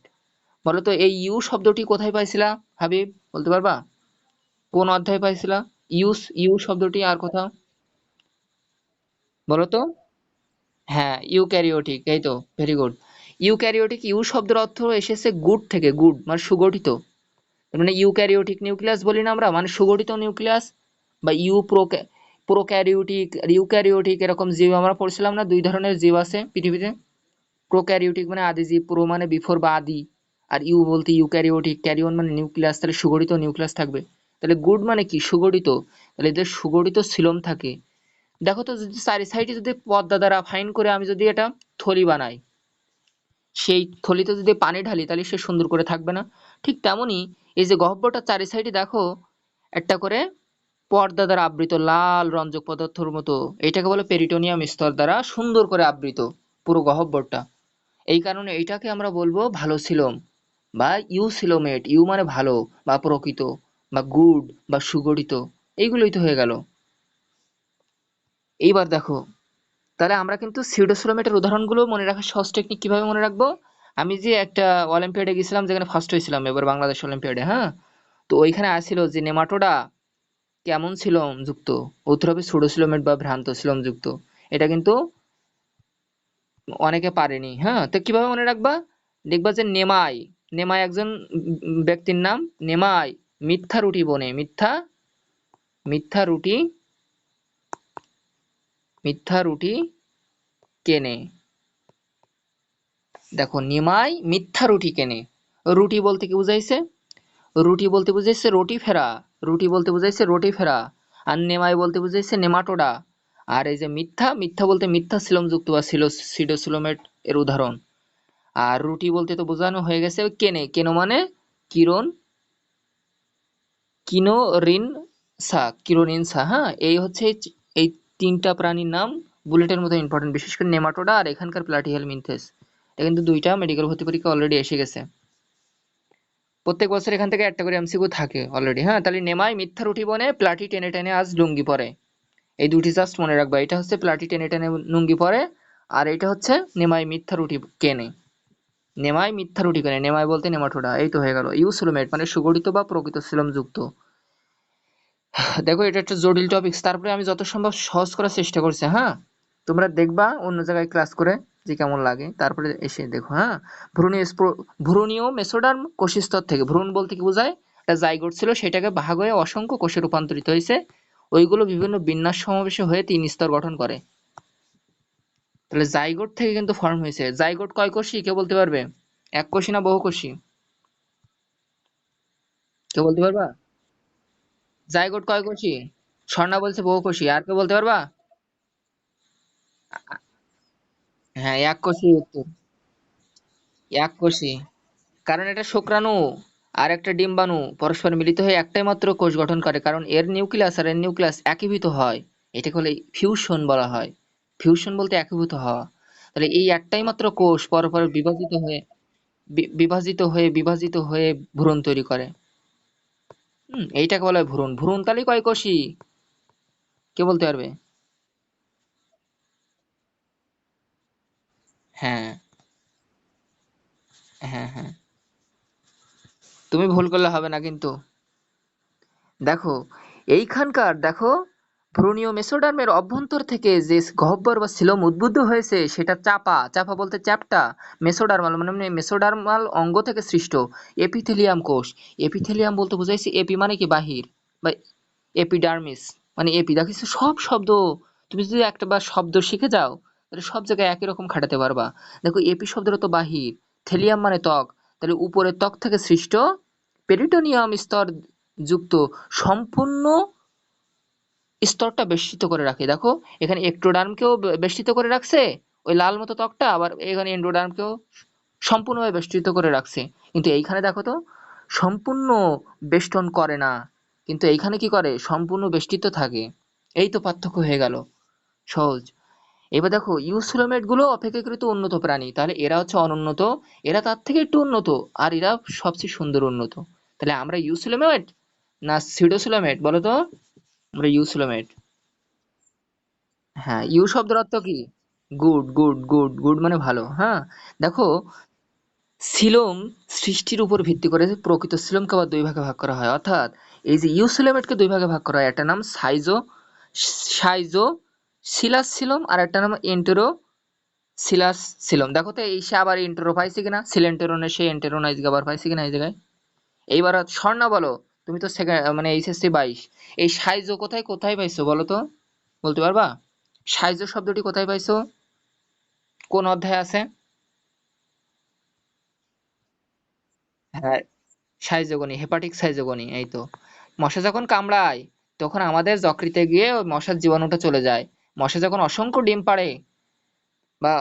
বলো তো এই ইউ শব্দটি কোথায় পাইছিলা হাবিব, বলতে পারবা? কোন অধ্যায়ে পাইছিলা ইউ শব্দটি আর কোথাও? বলো তো। হ্যাঁ, ইউক্যারিওটিক, এই তো, ভেরি গুড। ইউক্যারিওটিক, ইউ শব্দের অর্থ এসেছে গুড থেকে, গুড মানে সুগঠিত। তার মানে ইউক্যারিওটিক নিউক্লিয়াস বলি না আমরা, মানে সুগঠিত নিউক্লিয়াস। বা প্রোক্যারিওটিক, ইউক্যারিওটিক, এরকম জীব আমরা পড়ছিলাম না, দুই ধরনের জীব আছে পৃথিবীতে। প্রোক্যারিওটিক মানে আদি জীব, প্রো মানে বিফোর বা আদি, আর ইউ বলতে ইউক্যারিওটিক, ক্যারিওন মানে নিউক্লিয়াস, তাহলে সুগঠিত নিউক্লিয়াস থাকবে। তাহলে গুড মানে কি? সুগঠিত। তাহলে এদের সুগঠিত সিলোম থাকে। দেখো তো যদি চারি সাইডে যদি পর্দা দ্বারা ফাইন করে আমি যদি এটা থলি বানাই, সেই থলিতে যদি পানি ঢালি তাহলে সে সুন্দর করে থাকবে না? ঠিক তেমনি এই যে গহ্বরটা চারি সাইডে দেখো একটা করে পর্দা দ্বারা আবৃত লাল রঞ্জক পদার্থের মতো, এটাকে বলে পেরিটোনিয়াম স্তর দ্বারা সুন্দর করে আবৃত পুরো গহ্বরটা। এই কারণে এইটাকে আমরা বলবো ভালো সিলোম বা ইউ সিলোমেট। ইউ মানে ভালো বা প্রকৃত বা গুড বা সুগঠিত, এইগুলোই তো হয়ে গেল। এইবার দেখো, তাহলে আমরা কিন্তু সিউডোসোলোমেটের উদাহরণগুলো মনে রাখার সহজ টেকনিক কিভাবে মনে রাখবো? আমি যে একটা অলিম্পিয়াডে গেছিলাম যেখানে ফার্স্ট হয়েছিলাম এবার বাংলাদেশ অলিম্পিয়াডে, হ্যাঁ, তো ওইখানে আসছিল যে নেমাটোডা কেমন সিলোম যুক্ত, উত্তর হবে সুডোসিলোমেট বা ভ্রান্ত সিলোম যুক্ত। এটা কিন্তু অনেকে পারেনি। হ্যাঁ, তো কিভাবে মনে রাখবা? দেখবা যে নেমাই, নেমাই একজন ব্যক্তির নাম। নেমাই মিথ্যা রুটি বনে, মিথ্যা, মিথ্যা রুটি, মিথ্যা রুটি কেনে। দেখো নিমাই মিথ্যা রুটি কেনে, রুটি বলতে কি বুঝাইছে? রুটি বলতে বুঝাইছে রুটি ফেরা, রুটি বলতে বুঝাইছে রুটি ফেরা। আর নেমাই বলতে বুঝাইছে নেমাটোডা। আর এই যে মিথ্যা, মিথ্যা বলতে মিথ্যা সিলোম যুক্ত বা সিডোসিলোমেট এর উদাহরণ। আর রুটি বলতে তো বোঝানো হয়ে গেছে কেনে, কেনো মানে কিরণ, কিনোরিনসা, কিরোরিনসা। হ্যাঁ, এই হচ্ছে এই তিনটা প্রাণীর নাম বুলেটের মতো ইম্পর্টেন্ট, বিশেষ করে নেমাটোডা আর এখানকার প্লাটিহেলমিনথেস। এটা কিন্তু দুইটা মেডিকেল ভর্তি পরীক্ষা অলরেডি এসে গেছে। প্রত্যেক বছর এখান থেকে একটা করে এমসিকিউ থাকে অলরেডি। হ্যাঁ, তাহলে নেমাই মিথ্যা রুটি বনে, প্লাটি টেনে টেনে আজ লুঙ্গি পরে। এই দুটি জাস্ট মনে রাখবা, এটা হচ্ছে প্লাটি টেনে টেনে লুঙ্গি পরে, আর এটা হচ্ছে নেমাই মিথ্যা রুটি কেনে। নেমাই মিথ্যা রুটি কেনে, নেমাই বলতে নেমাটোডা। এই তো হয়ে গেল। ইউসুলোমেট মানে সুগঠিত বা প্রকৃত সিলোম যুক্ত। দেখো এটা একটা জটিল টপিকস, তারপরে আমি যত সম্ভব সহজ করার চেষ্টা করছি। হ্যাঁ, তোমরা দেখবা অন্য জায়গায় ক্লাস করে যে কেমন লাগে, তারপরে এসে দেখো। হ্যাঁ, ভ্রূণীয় মেসোডার্ম কোষস্তর থেকে, ভ্রূণ বলতে কি বোঝায়? একটা জাইগোট ছিল, সেটাকে ভাগ হয়ে অসংখ্য কোষে রূপান্তরিত হয়েছে, ওইগুলো বিভিন্ন বিন্যাস সমাবেশে হয়ে তিন স্তর গঠন করে। তাহলে জাইগোট থেকে কিন্তু ফর্ম হয়েছে। জাইগোট কয় কোষী কেউ বলতে পারবে? এক কোষী না বহু কোষী? কেউ বলতে পারবা? জাইগোট কয় কোষী? স্বর্ণা বলছে বহুকোষী, আর কেউ বলতে পারবা? হ্যাঁ, এককোষী উত্তর। এককোষী, কারণ এটা শুক্রাণু আর একটা ডিম্বাণু পরস্পর মিলিত হয়ে একটাই মাত্র কোষ গঠন করে, কারণ এর নিউক্লিয়াস আর এর নিউক্লিয়াস একীভূত হয়। এটাকে বলে ফিউশন বলা হয়। ফিউশন বলতে একীভূত হওয়া। তাহলে এই একটাই মাত্র কোষ পরপর বিভাজিত হয়ে ভ্রূণ তৈরি করে। এইটাকে বলা হয় ভ্রূণ। ভ্রূণ তাহলে কয় কোষী? কে বলতে পারবে? হ্যাঁ, হ্যাঁ, হ্যাঁ। তুমি ভুল করলে হবে না কিন্তু। দেখো, এইখানকার দেখো, ভ্রূণীয় মেসোডার্মের অভ্যন্তর থেকে যে গহ্বর বা সিলোম উদ্ভূত হয়েছে সেটা চাপা, চাপা বলতে চ্যাপ্টা, মেসোডার্মাল মানে মেসোডার্মাল অঙ্গ থেকে সৃষ্ট এপিথেলিয়াম কোষ। এপিথেলিয়াম বলতে বোঝাইছে, এপি মানে কি বাহির, বা এপিডার্মিস মানে এপি। দেখিস সব শব্দ, তুমি যদি একটা বার শব্দ শিখে যাও তাহলে সব জায়গায় একই রকম খাটাতে পারবা। দেখো, এপি শব্দের তো বাহির, থেলিয়াম মানে ত্বক, তাহলে উপরের ত্বক থেকে সৃষ্ট পেরিটোনিয়াম স্তর যুক্ত সম্পূর্ণ স্তরটা বেষ্টিত করে রাখে। দেখো, এখানে একটোডার্মকেও বেষ্টিত করে রাখছে, ওই লাল মতো ত্বকটা, আবার এখানে এন্ডোডার্মকেও সম্পূর্ণভাবে বেষ্টিত করে রাখছে। কিন্তু এইখানে দেখো তো, সম্পূর্ণ বেষ্টন করে না, কিন্তু এইখানে কি করে, সম্পূর্ণ বেষ্টিত থাকে। এই তো পার্থক্য হয়ে গেল, সহজ। এবার দেখো, ইউসোলোমেট গুলো অপেক্ষাকৃত উন্নত প্রাণী, তাহলে এরা হচ্ছে অনুন্নত, এরা তার থেকে একটু উন্নত, আর এরা সবচেয়ে সুন্দর উন্নত। তাহলে আমরা ইউসোলোমেট না সিউডোসোলোমেট বলো তো? আমরা ইউসোলোমেট। হ্যাঁ, ইউ শব্দের অর্থ কি? গুড, গুড, গুড, গুড মানে ভালো। হ্যাঁ, দেখো, সিলোম সৃষ্টির উপর ভিত্তি করে প্রকৃত সিলোমকে আবার দুই ভাগে ভাগ করা হয়, অর্থাৎ এই যে ইউসোলোমেটকে দুই ভাগে ভাগ করা হয়, একটা নাম সাইজো সিলাস সিলোম, আর একটা নাম এন্টেরো সিলাস সিলোম। দেখো তো, এই সে আবার এন্টেরো পাইছে কিনা, সিলেন্টেরোনে সে এন্টেরোনাইজ আবার পাইছে কিনা এই জায়গায়। এইবার স্বর্ণা বলো, তুমি তো সেকেন্ড মানে এইচএসসি 22, এই সাইজো কোথায় কোথায় পাইছো বলো তো? বলতে পারবা? সাইজো শব্দটি কোথায় পাইছো? কোন অধ্যায়ে আছে? হ্যাঁ, সাইজোগনি, হেপাটিক সাইজোগনি, এই তো। মশা যখন কামড়ায় তখন আমাদের যকৃতে গিয়ে ওই মশার জীবাণুটা চলে যায়। মশা যখন অসংখ্য ডিম পাড়ে, বা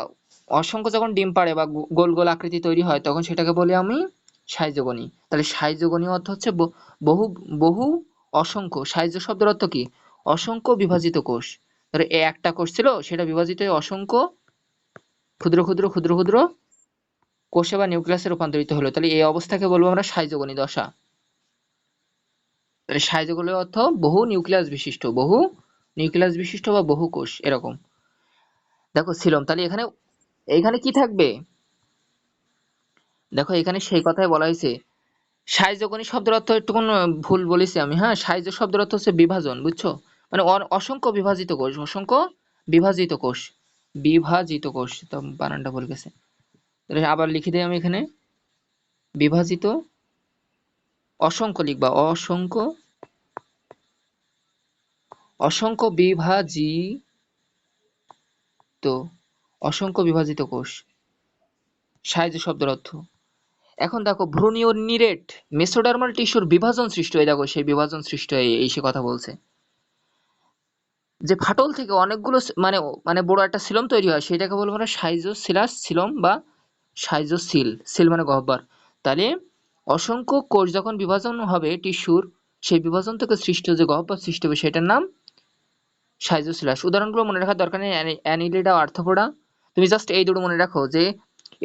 অসংখ্য যখন ডিম পাড়ে বা গোল গোল আকৃতি তৈরি হয়, তখন সেটাকে বলি আমি সাইজোগনি। তাহলে সাইজোগনি অর্থ হচ্ছে বহু বহু অসংখ্য। সাইজ শব্দের অর্থ কি? অসংখ্য বিভাজিত কোষ। ধরো একটা কোষ ছিল, সেটা বিভাজিত হয়ে অসংখ্য ক্ষুদ্র ক্ষুদ্র ক্ষুদ্র ক্ষুদ্র কোষে বা নিউক্লিয়াসে রূপান্তরিত হলো, তাহলে এই অবস্থাকে বলবো আমরা সাইজোগনি দশা। তাহলে সাইজোগনির অর্থ বহু নিউক্লিয়াস বিশিষ্ট, বহু নিউক্লিয়াস বিশিষ্ট বা বহু কোষ এরকম। দেখো ছিলম, তাহলে এখানে এইখানে কি থাকবে? দেখো, এখানে সেই কথাই বলা হয়েছে। সাইজোগনি শব্দের অর্থ একটু ভুল বলেছি আমি। হ্যাঁ, সাইজ শব্দের অর্থ হচ্ছে বিভাজন, বুঝছো? মানে অসংখ্য বিভাজিত কোষ, অসংখ্য বিভাজিত কোষ, বিভাজিত কোষ, তো বানানটা ভুল গেছে। তাহলে আবার লিখে দিই আমি এখানে, বিভাজিত, অসংখ্য লিখবা, অসংখ্য, অসংখ্য বিভাজিত, অসংখ্য বিভাজিত কোষ, সাইজ শব্দের অর্থ। এখন দেখো, ভ্রূণীয় নিরেট মেসোডার্মাল টিস্যুর বিভাজন সৃষ্টি হয়, দেখো সেই বিভাজন সৃষ্টি হয়, এই সে কথা বলছে যে ফাটল থেকে অনেকগুলো মানে মানে বড় একটা সিলম তৈরি হয়, সেটাকে বলবো আমরা সাইজোসিলাস সিলম বা সাইজোসিল, সিল মানে গহ্বর। তাহলে অসংখ্য কোষ যখন বিভাজন হবে টিস্যুর, সেই বিভাজন থেকে সৃষ্ট যে গহ্বর সৃষ্টি হবে সেটার নাম সাইজোসিলাস। উদাহরণগুলো মনে রাখার দরকার নেই, অ্যানিলিডা, আর্থ্রোপোডা। তুমি জাস্ট এই দুটো মনে রাখো যে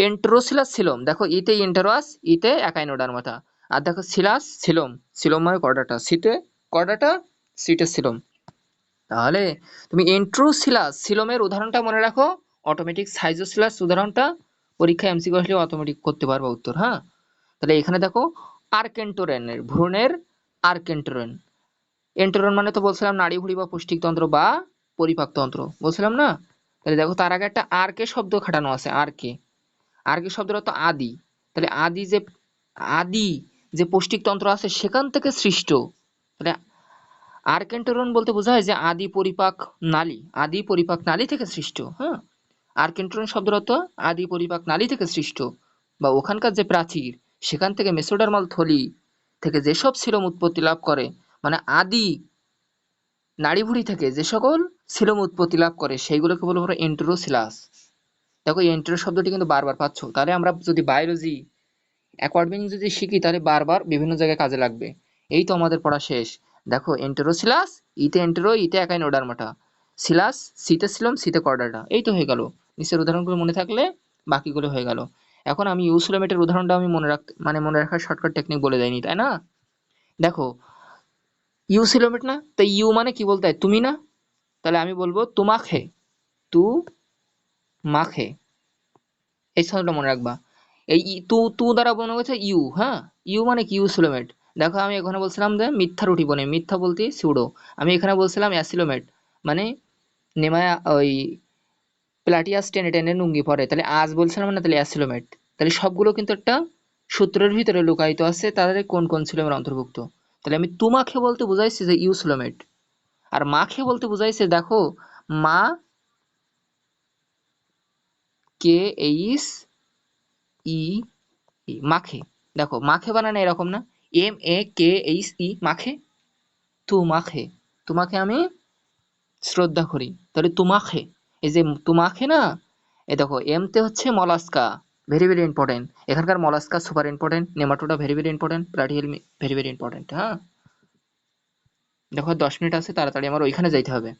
এন্টেরোসিলাস সিলোম, দেখো ইতে ইন্টেরোয়াস, ইতে একাইনোডার্মাটা। আর দেখো সিলাস সিলোম, সিলোম মানে কর্ডাটা, সিতে কর্ডাটা, সিটে সিলোম। তাহলে তুমি এন্ট্রোসিলাস সিলোমের উদাহরণটা মনে রাখো, অটোমেটিক সাইজোসিলাস উদাহরণটা পরীক্ষায় এমসিকিউ আসলে অটোমেটিক করতে পারবা উত্তর। হ্যাঁ, তাহলে এখানে দেখো, আর্কেন্টোরেনের ভ্রূণের, আর্কেন্টোরেন, এন্টোরন মানে তো বলছিলাম নাড়িভুঁড়ি বা পুষ্টিতন্ত্র বা পরিপাকতন্ত্র, বলছিলাম না? তাহলে দেখো, তার আগে একটা আর্কে শব্দ খাটানো আছে, আর্কে। আর্কে শব্দের অর্থ আদি। তাহলে আদি যে পৌষ্টিকতন্ত্র আছে সেখান থেকে সৃষ্ট। তাহলে আর্কেন্টোরন বলতে বোঝায় যে আদি পরিপাক নালী, আদি পরিপাক নালী থেকে সৃষ্ট। হ্যাঁ, আর্কেন্টোরন শব্দের অর্থ আদি পরিপাক নালী থেকে সৃষ্ট, বা ওখানকার যে প্রাচীর, সেখান থেকে মেসোডার্মাল থলি থেকে যেসব সিলোম উৎপত্তি লাভ করে, মানে আদি নাড়িভুঁড়ি থেকে যে সকল সিলোম উৎপত্তি লাভ করে সেইগুলোকে বলবো আমরা এন্টেরোসিলাস। দেখো এই এন্টেরো শব্দটি কিন্তু বারবার পাচ্ছ, তাহলে আমরা যদি বায়োলজি অ্যাকর্ডিং যদি শিখি তাহলে বারবার বিভিন্ন জায়গায় কাজে লাগবে। এই তো আমাদের পড়া শেষ। দেখো এন্টেরোসিলাস, ইতে এন্টেরো, ইতে একাইনোডার্মাটা, সিলাস, সিতে সিলোম, সিতে কর্ডাটা, এই তো হয়ে গেল। নিচের উদাহরণগুলো মনে থাকলে বাকিগুলো হয়ে গেল। এখন আমি ইউসুলোমেটের উদাহরণটা আমি মনে রাখার শর্টকাট টেকনিক বলে দেয়নি, তাই না? দেখো ইউসিলোমেট না, তো ইউ মানে কি বলতে হয় তুমি না, তাহলে আমি বলবো তুমাখে, তু মাখে, এই শব্দটা মনে রাখবা। এই তু তু দ্বারা মনে হয়েছে ইউ, হ্যাঁ, ইউ মানে কি ইউসিলোমেট। দেখো আমি এখানে বলছিলাম যে মিথ্যা রুটি বনে, মিথ্যা বলতে সিউডো। আমি এখানে বলছিলাম অ্যাসিলোমেট, মানে নেমায়া ওই প্লাটিয়াস টেনে টেনে নুঙ্গি পড়ে, তাহলে আজ বলছিলাম না, তাহলে অ্যাসিলোমেট। তাহলে সবগুলো কিন্তু একটা সূত্রের ভিতরে লুকায়িত আছে, তাদের কোন কোন সিলোমের অন্তর্ভুক্ত। তাহলে আমি তুমাখে বলতে বুঝাইছি যে ইউসিলোমেট, আর মাখে বলতে বুঝাইছে দেখো মা কে এইস ই মাখে। দেখো মাখে বানানো এরকম না, MAKHE মাখে, তুমাখে, তোমাকে আমি শ্রদ্ধা করি, তাহলে তুমাখে। এই যে তুমাখে না, এই দেখো এমতে হচ্ছে মলাস্কা, ভেরি ভেরি ইম্পর্টেন্ট। এখানকার Mollusca super important, Nematoda very very important, Platyhelminthes very very important. হ্যাঁ, দেখো 10 মিনিট আছে, তাড়াতাড়ি আমার ওইখানে যাইতে হবে।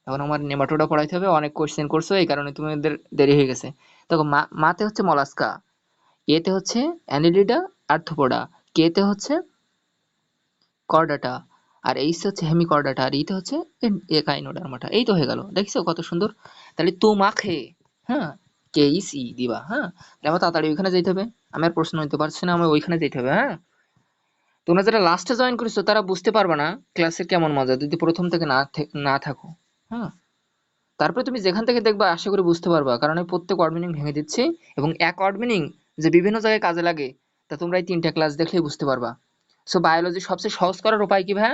এখন আমার নেমাটোডা পড়াইতে হবে, অনেক কোশ্চেন করছো এই কারণে তোমাদের দেরি হয়ে গেছে। দেখো মাতে হচ্ছে মলাস্কা, এতে হচ্ছে অ্যানিলিডা আর্থ্রোপোডা, কেতে হচ্ছে কর্ডাটা, আর এইস হচ্ছে হেমিকর্ডাটা, আর ইতে হচ্ছে একাইনোডার্মাটা। এই তো হয়ে গেল, দেখছো কত সুন্দর। তাহলে তো মাখে, হ্যাঁ, কে ইস ই দিবা। হ্যাঁ, আমার তাড়াতাড়ি ওইখানে যেতে হবে, আমি আর প্রশ্ন নিতে পারছি না, আমার ওইখানে যেতে হবে। হ্যাঁ, তোমরা যারা লাস্টে জয়েন করেছো তারা বুঝতে পারবে না ক্লাসের কেমন মজা যদি প্রথম থেকে না থাকো। হ্যাঁ, তারপরে তুমি যেখান থেকে দেখবা আশা করি বুঝতে পারবা, কারণ আমি প্রত্যেক ওয়ার্ড মিনিং ভেঙে দিচ্ছি, এবং এক ওয়ার্ড মিনিং যে বিভিন্ন জায়গায় কাজে লাগে তা তোমরা এই 3টা ক্লাস দেখলেই বুঝতে পারবা। সো বায়োলজি সবচেয়ে সহজ করার উপায় কি ভাই?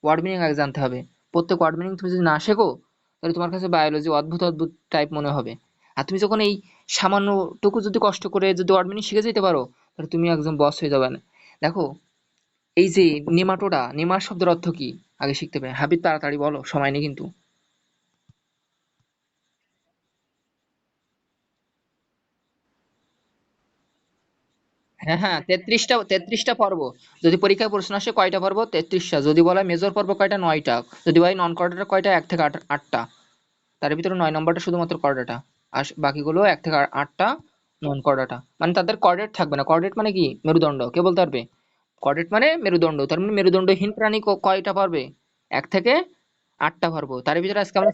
ওয়ার্ড মিনিং আগে জানতে হবে। প্রত্যেক ওয়ার্ড মিনিং তুমি যদি না শেখো তাহলে তোমার কাছে বায়োলজি অদ্ভুত অদ্ভুত টাইপ মনে হবে। আর তুমি যখন এই সামান্যটুকু যদি কষ্ট করে যদি ওয়ার্ড মিনিং শিখে যেতে পারো তাহলে তুমি একজন বস হয়ে যাবে না। দেখো এই যে নেমাটোডা, নেমার শব্দের অর্থ কি আগে শিখতে হবে। হাবিব তাড়াতাড়ি বলো, সময় নেই কিন্তু। হ্যাঁ হ্যাঁ, 33টা পর্ব। যদি পরীক্ষায় প্রশ্ন আসে কয়টা পর্ব? 33টা। যদি বলা মেজর পর্ব কয়টা? 9টা। যদি বলে নন কর্ডাটা কয়টা? 1 থেকে 8টা। তার ভিতরে 9 নম্বরটা শুধুমাত্র কর্ডাটা, আর বাকিগুলো 1 থেকে 8টা নন কর্ডাটা। মানে তাদের কর্ডেট থাকবে না। কর্ডেট মানে কি? মেরুদণ্ড। কে বলতে পারবে? কর্ডেট মানে মেরুদণ্ড, তার মানে মেরুদণ্ডহীন প্রাণী কয়টা পর্বে? 1 থেকে 8টা পর্ব। তার ভিতরে আজকে আমরা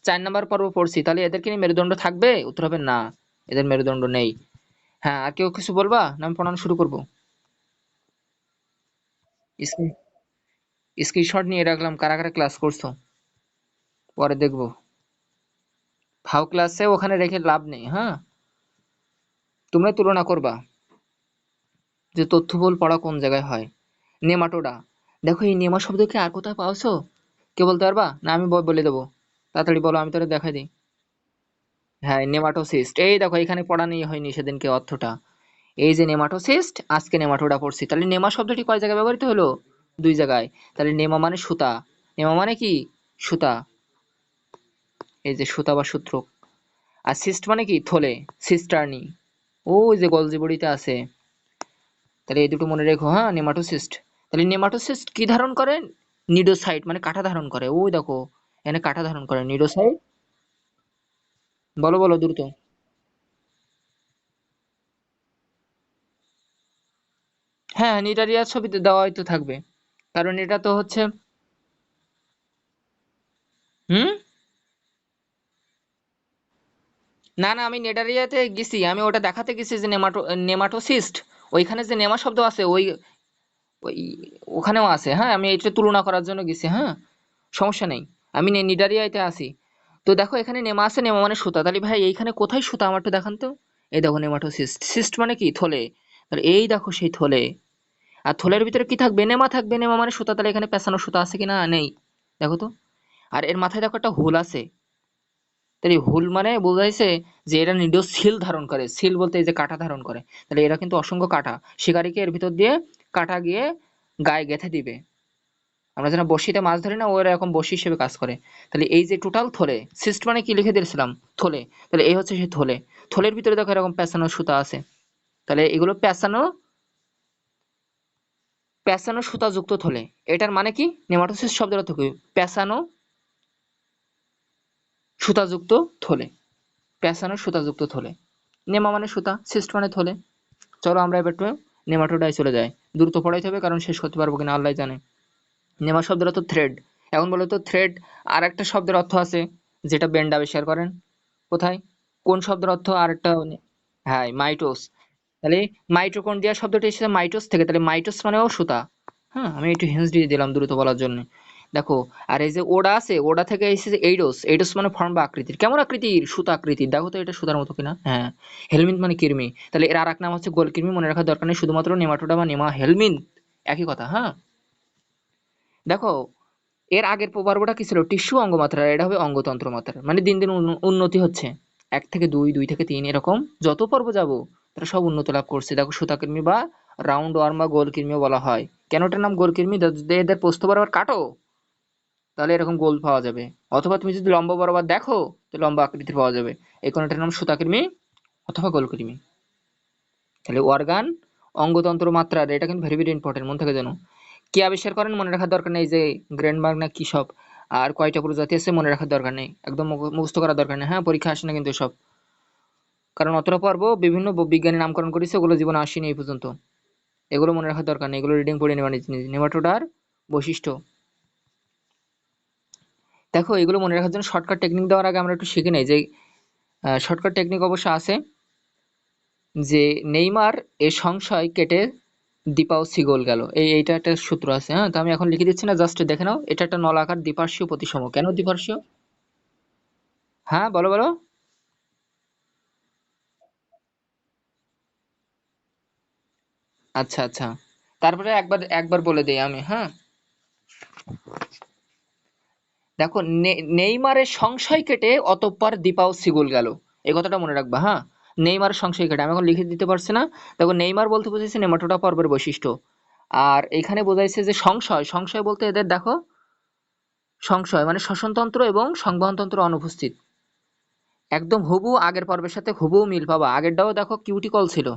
4 নম্বর পর্ব পড়ছি, তাহলে এদের কি মেরুদণ্ড থাকবে? উত্তর হবে না, এদের মেরুদণ্ড নেই। হ্যাঁ, আর কেউ কিছু বলবা না আমি পড়ানো শুরু করবো? স্ক্রিনশট নিয়ে রাখলাম কারা কারা ক্লাস করছো, পরে দেখবো। ফাও ক্লাসে ওখানে রেখে লাভ নেই। হ্যাঁ, তোমরা তুলনা করবা যে তথ্যবহুল পড়া কোন জায়গায় হয়। নেমাটোডা, দেখো এই নেমা শব্দকে আর কোথায় পাওছো? কে বলতে পারবা? না আমি বলে দেবো, তাড়াতাড়ি বলো, আমি তোরে দেখাই দিই। হ্যাঁ, নেমাটোসিস্ট, এই দেখো এখানে পড়ানোই হয়নি সেদিনকে অর্থটা। এই যে নেমাটোসিস্ট, আজকে নেমাটোডা পড়ছি। তাহলে নেমা শব্দটি কয় জায়গায় ব্যবহৃত হলো? 2 জায়গায়। তাহলে নেমা মানে সুতা, নেমা মানে কি? সুতা, এই যে সুতা বা সূত্র। আর সিস্ট মানে কি? থলে, সিস্টার্নি, ওই যে গলজিবড়িতে আছে। তাহলে এই দুটো মনে রেখো। হ্যাঁ, নেমাটোসিস্ট। তাহলে নেমাটোসিস্ট কি ধারণ করে? নিডোসাইট মানে কাঁটা ধারণ করে। ওই দেখো এখানে কাঁটা ধারণ করে নিডোসাইট। বলো বলো দ্রুত। হ্যাঁ, নিডারিয়ার ছবিতে দেওয়া হয়তো থাকবে, কারণ এটা তো হচ্ছে। হুম, না না, আমি নেডারিয়াতে গেছি, আমি ওটা দেখাতে গেছি যে নেমাটোসিস্ট, ওইখানে যে নেমা শব্দ আছে ওই ওই ওখানেও আছে। হ্যাঁ, আমি এটা তুলনা করার জন্য গেছি। হ্যাঁ, সমস্যা নেই, আমি নিডারিয়াতে আছি। তো দেখো এখানে নেমা আছে, নেমা মানে সুতা। তাহলে ভাই এইখানে কোথায় সুতা আমার একটু দেখান তো। এই দেখো নেমাটোসিস্ট, সিস্ট মানে কি? থলে। তাহলে এই দেখো সেই থলে, আর থলের ভিতরে কি থাকবে? নেমা থাকবে। নেমা মানে সুতা, তাহলে এখানে পেঁচানো সুতা আছে কিনা? নেই, দেখো তো। আর এর মাথায় দেখো একটা হুল আছে, তাহলে হুল মানে বোঝাইছে যে এরা নিডো সিল ধারণ করে। সিল বলতে এই যে কাঁটা ধারণ করে, তাহলে এরা কিন্তু অসংখ্য কাঁটা, শিকারীকে এর ভিতর দিয়ে কাঁটা গিয়ে গায়ে গেঁথে দিবে। আমরা যারা বড়শিতে মাছ ধরি না, ওরা এরকম বড়শি হিসেবে কাজ করে। তাহলে এই যে টোটাল থলে, সিস্ট মানে কি লিখে দিয়েছিলাম, থলে। তাহলে এই হচ্ছে সেই থলে। থলের ভিতরে দেখো এরকম পেঁচানো সুতা আছে। তাহলে এগুলো পেঁচানো পেঁচানো সুতাযুক্ত থলে। এটার মানে কি? নেমাটোসিস শব্দের অর্থ কি? পেঁচানো সুতাযুক্ত থলে। পেঁচানো সুতাযুক্ত থলে। নেমা মানে সুতা, সিস্ট মানে থলে। চলো আমরা এবার একটু নেমাটোডায় চলে যাই। দ্রুত পড়াইতে হবে, কারণ শেষ করতে পারবো কিনা আল্লাহ জানে। নেমা শব্দের অর্থ থ্রেড। এখন বলো তো থ্রেড আর একটা শব্দের অর্থ আছে যেটা বেন্ড আবিষ্কার করেন। কোথায়? কোন শব্দের অর্থ আরেকটা? হ্যাঁ, মাইটোস। তাহলে মাইটোকন্ড্রিয়া শব্দটি এসেছে মাইটোস থেকে। তাহলে মাইটোস মানেও সুতা। হ্যাঁ, আমি একটু হিন্টস দিয়ে দিলাম দ্রুত বলার জন্য। দেখো, আর এই যে ওডা আছে, ওডা থেকে এসেছে এইডোস। এইডোস মানে ফর্ম বা আকৃতির। কেমন আকৃতির? সুতা আকৃতির। দেখো তো এটা সুতার মতো কিনা। হ্যাঁ। হেলমিন্থ মানে কৃমি। তাহলে এর আরেক নাম হচ্ছে গোলকৃমি। মনে রাখার দরকার নেই, শুধুমাত্র নেমাটোডা বা নেমা হেলমিন্থ একই কথা। হ্যাঁ। দেখো, এর আগের পর্বটা কি ছিল? টিস্যু অঙ্গমাত্রার। এটা হবে অঙ্গতন্ত্র মাত্রার। মানে দিন দিন উন্নতি হচ্ছে। ১ থেকে ২, ২ থেকে ৩ এরকম যত পর্ব যাব তারা সব উন্নতি লাভ করছে। দেখো, সুতাকৃমি বা রাউন্ড ওয়ার্ম বা গোলকৃমিও বলা হয়। কেন এটার নাম গোলকৃমি? যদি এদের প্রস্থ বরাবর কাটো তাহলে এরকম গোল পাওয়া যাবে। অথবা তুমি যদি লম্বা বরাবর দেখো তো লম্বা আকৃতির পাওয়া যাবে। এই কারণে এটার নাম সুতাকৃমি অথবা গোলকৃমি। তাহলে অর্গান, অঙ্গতন্ত্র মাত্রার, এটা কিন্তু ভেরি ভেরি ইম্পর্টেন্ট, মনে থাকে যেন। কে আবিষ্কার করেন? মনে রাখার দরকার নেই যে গ্রেনবার্গ না কি সব। আর কয়টা প্রজাতি আছে মনে রাখার দরকার নেই, একদম মুখস্থ করার দরকার নেই। হ্যাঁ, পরীক্ষা আসে না কিন্তু সব, কারণ অতটা পর্ব বিভিন্ন বিজ্ঞানী নামকরণ করেছে, ওগুলো জীবনে আসেনি এই পর্যন্ত। এগুলো মনে রাখার দরকার নেই, এগুলো রিডিং পড়ে নেওয়া নিজ নিজ। নেমাটোডার বৈশিষ্ট্য। দেখো, এগুলো মনে রাখার জন্য শর্টকাট টেকনিক দেওয়ার আগে আমরা একটু শিখে নেই যে শর্টকাট টেকনিক অবশ্য আছে। যে নেইমার এ সংশয় কেটে দ্বিপাও সিগোল গেল, এইটা একটা সূত্র আছে। হ্যাঁ, তো আমি এখন লিখে দিচ্ছি না, জাস্ট দেখে নাও। এটা একটা নলাকার দ্বিপার্শ্বীয় প্রতিসম। কেন দ্বিপার্শ্বীয়? হ্যাঁ, বলো বলো। আচ্ছা আচ্ছা, তারপরে একবার একবার বলে দেই আমি। হ্যাঁ, দেখো, নেইমারের সংশয় কেটে অতঃপর দ্বিপাও সিগুল গেল, এই কথাটা মনে রাখবা। হ্যাঁ, নেইমারের সংশয় কেটে, আমি এখন লিখে দিতে পারছি না। দেখো, নেইমার বলতে বুঝেছে নেমাটোডা পর্বের বৈশিষ্ট্য। আর এখানে বোঝাইছে যে সংশয়, সংশয় বলতে এদের দেখো, সংশয় মানে শ্বসনতন্ত্র এবং সংবহনতন্ত্র অনুপস্থিত। একদম হুবহু আগের পর্বের সাথে হুবহু মিল পাবা। আগেরটাও দেখো কিউটিকল ছিল,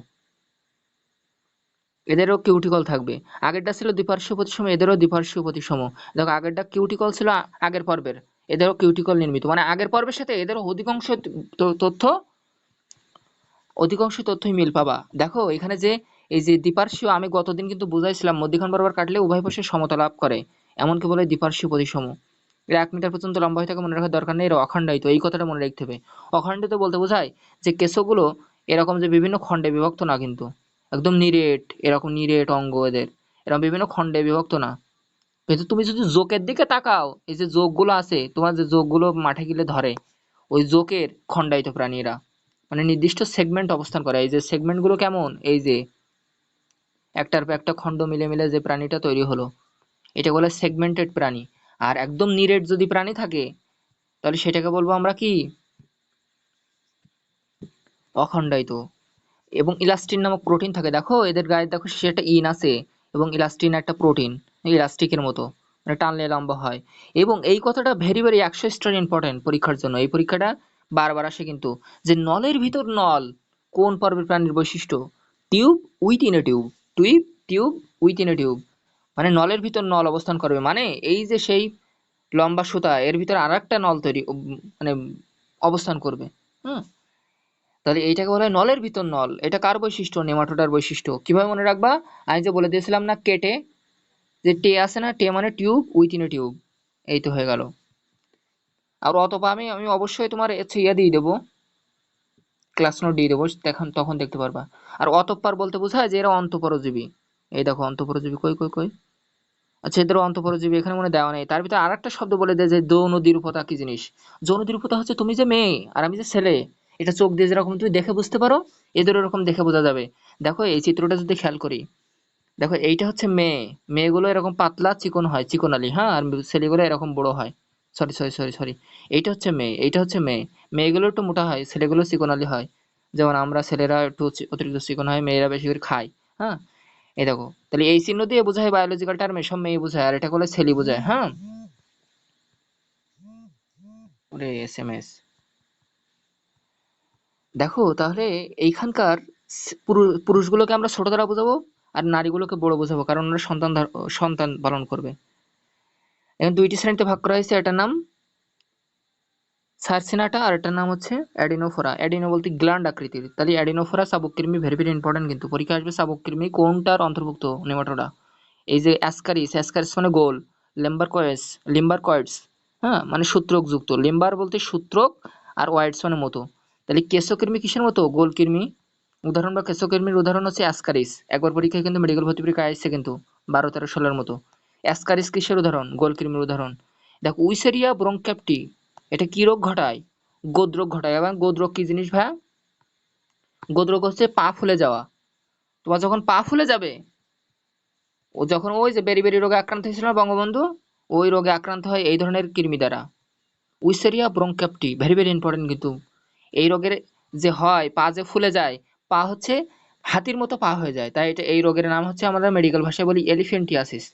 এদেরও কিউটিকল থাকবে। আগেরটা ছিল দ্বিপার্শ্বীয় প্রতিসম, এদেরও দ্বিপার্শ্বীয় প্রতিসম। দেখো, আগেরটা কিউটিকল ছিল আগের পর্বের, এদেরও কিউটিকল নির্মিত। মানে আগের পর্বের সাথে এদেরও তথ্য অধিকাংশ তথ্যই মিল পাবা। দেখো এখানে যে এই যে দ্বিপার্শ্বীয়, আমি গতদিন কিন্তু বুঝাইছিলাম মধ্যিখান বরাবর কাটলে উভয় পাশে সমতা লাভ করে, এমনকি বলে দ্বিপার্শ্বীয় প্রতিসম। এরা ১ মিটার পর্যন্ত লম্বা হয়ে থাকে, মনে রাখার দরকার নেই। এরা অখণ্ডায়িত, এই কথাটা মনে রাখতে হবে। অখণ্ডিত বলতে বোঝায় যে কেশগুলো এরকম যে বিভিন্ন খণ্ডে বিভক্ত না, কিন্তু একদম নিরেট, এরকম নিরেট অঙ্গ এদের, এরকম বিভিন্ন খণ্ডে বিভক্ত না। কিন্তু তুমি যদি জোকের দিকে তাকাও, এই যে জোকগুলো আছে তোমার, যে জোকগুলো মাঠে গিলে ধরে, ওই জোকের খণ্ডায়িত প্রাণী এরা। মানে নির্দিষ্ট সেগমেন্ট অবস্থান করে। এই যে সেগমেন্ট গুলো কেমন, এই যে একটার পর একটা খণ্ড মিলে মিলে যে প্রাণীটা তৈরি হলো, এটা বলে সেগমেন্টেড প্রাণী। আর একদম নিরেট যদি প্রাণী থাকে তাহলে সেটাকে বলবো আমরা কি? অখণ্ডায়িত। এবং ইলাস্টিন নামক প্রোটিন থাকে। দেখো এদের গায়ে দেখো সেটা ইন আছে, এবং ইলাস্টিন একটা প্রোটিন, ইলাস্টিকের মতো, মানে টানলে লম্বা হয়। এবং এই কথাটা ভেরি ভেরি ১০০ স্টার ইম্পর্টেন্ট পরীক্ষার জন্য। এই পরীক্ষাটা বারবার আসে কিন্তু, যে নলের ভিতর নল কোন পর্বের প্রাণীর বৈশিষ্ট্য? Tube with in a tube. Tube tube with in a tube, মানে নলের ভিতর নল অবস্থান করবে। মানে এই যে সেই লম্বা সুতা, এর ভিতরে আর একটা নল তৈরি মানে অবস্থান করবে। হুম, তাহলে এইটাকে বলা হয় নলের ভিতর নল। এটা কার বৈশিষ্ট্য? নেমাটোডার বৈশিষ্ট্য। কিভাবে মনে রাখবা? আমি যে বলে দিয়েছিলাম না কেটে, যে টে আছে না, টে মানে tube with in a tube. এই তো হয়ে গেল। আর অথবা আমি আমি অবশ্যই তোমার ইয়ে দিয়ে দেবো, ক্লাস নোট দিয়ে দেবো, তখন দেখতে পারবা। আর অতঃপর বলতে বোঝায় যে এরা অন্তঃপরজীবী। এই দেখো অন্তঃপরজীবী, কই কই কই। আচ্ছা, এদের অন্তঃপরজীবী এখানে মনে দেওয়া নেই। তার ভিতরে আর একটা শব্দ বলে দেয় যে যৌন দ্বিরূপতা। কি জিনিস যৌন দ্বিরূপতা? হচ্ছে তুমি যে মেয়ে আর আমি যে ছেলে, এটা চোখ দিয়ে যেরকম তুমি দেখে বুঝতে পারো, এদের ওরকম দেখে বোঝা যাবে। দেখো এই চিত্রটা যদি খেয়াল করি, দেখো এইটা হচ্ছে মেয়ে। মেয়েগুলো এরকম পাতলা চিকন হয়, চিকনালি। হ্যাঁ, আর ছেলেগুলো এরকম বড় হয়। সরি সরি সরি সরি, এইটা হচ্ছে মেয়ে, এইটা হচ্ছে মেয়ে। মেয়েগুলো একটু মোটা হয়, ছেলেগুলো চিকনালি হয়। যেমন আমরা ছেলেরা একটু অতিরিক্ত চিকন হয়, মেয়েরা বেশি করে খায়। হ্যাঁ, এই দেখো, তাহলে এই চিহ্ন দিয়ে বোঝায় বায়োলজিক্যাল টার্মে সব মেয়ে বোঝায়, আর এটা করলে ছেলে বোঝায়। হ্যাঁ, ওরে এসএমএস। দেখো তাহলে এইখানকার পুরুষগুলোকে আমরা ছোট দ্বারা বোঝাবো, আর নারীগুলোকে বড় বোঝাবো, কারণ ওরা সন্তান পালন করবে। এখন দুইটি শ্রেণীতে ভাগ করা হয়েছে, এটার নাম সার্সিনাটা আর এটার নাম হচ্ছে অ্যাডিনোফোরা। অ্যাডিনো বলতে গ্ল্যান্ড আকৃতির, তাহলে অ্যাডিনোফোরা শাবককৃমি, ভেরি ভেরি ইম্পর্টেন্ট, কিন্তু পরীক্ষা আসবে শাবককৃমি কোনটার অন্তর্ভুক্ত নেমাটোডা। এই যে অ্যাসকারিস, অ্যাসকারিস মানে গোল, লিম্বারকয়েডস, হ্যাঁ মানে সূত্রক যুক্ত, লিম্বার বলতে সূত্রক, আর ওয়েডস মানে মতো। তাহলে কেশকৃমি কিসের মতো? গোলকৃমি। উদাহরণ বা কেশকৃমির উদাহরণ হচ্ছে অ্যাসকারিস, একবার পরীক্ষায় কিন্তু মেডিকেল ভর্তি পরীক্ষায় আসছে কিন্তু 12-13 সালের মতো। অ্যাসকারিস কিসের উদাহরণ? গোলকৃমির উদাহরণ। দেখো উইসেরিয়া ব্রঙ্ক্যাপ্টি, এটা কি রোগ ঘটায়? গোদরোগ ঘটায়। এবং গোদরোগ কি জিনিস ভাইয়া? গোদরোগ হচ্ছে পা ফুলে যাওয়া। তোমার যখন পা ফুলে যাবে, ও যখন ওই যে বেরি বেরি রোগে আক্রান্ত হয়েছিল না বঙ্গবন্ধু, ওই রোগে আক্রান্ত হয় এই ধরনের কৃমি দ্বারা। উইসেরিয়া ব্রঙ্ক্যাপ্টি, ভেরি ভেরি ইম্পর্টেন্ট কিন্তু। এই রোগের যে হয় পা যে ফুলে যায়, পা হচ্ছে হাতির মতো পা হয়ে যায়, তাই এটা এই রোগের নাম হচ্ছে আমরা মেডিকেল ভাষায় বলি এলিফ্যান্টিয়াসিস।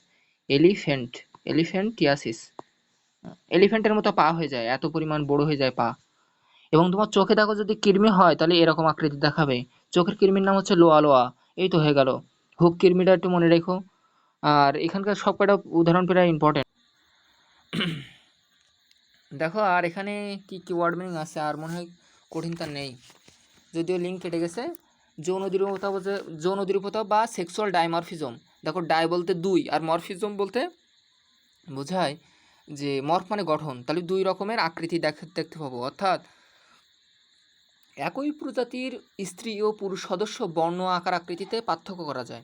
এলিফ্যান্ট এলিফ্যান্টিয়াসিস। এলিফ্যান্টের মতো পা হয়ে যায়, এত পরিমাণ বড় হয়ে যায় পা। এবং তোমার চোখে দেখো যদি কৃমি হয় তাহলে এরকম আকৃতি দেখাবে। চোখের কৃমির নাম হচ্ছে লোয়া লোয়া। এই তো হয়ে গেল। হুক কৃমিটা একটু মনে রেখো। আর এখানকার সব কয়টা উদাহরণ প্রায় ইম্পর্টেন্ট। দেখো আর এখানে কি কি ওয়ার্ড মিনিং আছে, আর মনে হয় কঠিন তার নেই, যদিও লিঙ্ক কেটে গেছে। যৌন দ্রুপতা বা সেক্সুয়াল ডাইমরফিজম। দেখো ডাই বলতে দুই, আর মরফিজম বলতে বোঝায় যে মর্ফ মানে গঠন, তাহলে দুই রকমের আকৃতি দেখতে পাবো, অর্থাৎ একই প্রজাতির স্ত্রী ও পুরুষ সদস্য বর্ণ আকার আকৃতিতে পার্থক্য করা যায়।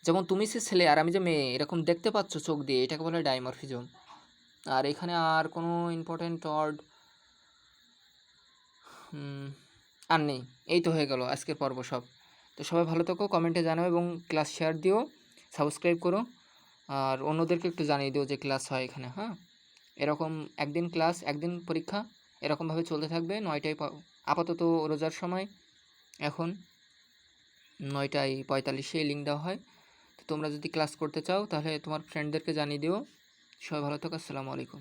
যেমন তুমি সে ছেলে আর আমি যে মেয়ে, এরকম দেখতে পাচ্ছ চোখ দিয়ে, এটাকে বলে ডাইমরফিজম। আর এখানে আর কোনো ইম্পর্টেন্ট ওয়ার্ড আর নেই। এই তো হয়ে গেল আজকের পর্ব সব। তো সবাই ভালো থাকো, কমেন্টে জানাও এবং ক্লাস শেয়ার দিও, সাবস্ক্রাইব করো, আর অন্যদেরকে একটু জানিয়ে দিও যে ক্লাস হয় এখানে। হ্যাঁ, এরকম একদিন ক্লাস একদিন পরীক্ষা, এরকমভাবে চলতে থাকবে। 9টায় আপাতত রোজার সময় এখন 9:45 লিঙ্ক দেওয়া হয়। তো তোমরা যদি ক্লাস করতে চাও তাহলে তোমার ফ্রেন্ডদেরকে জানিয়ে দিও। সবাই ভালো থাকো, আসসালামু আলাইকুম।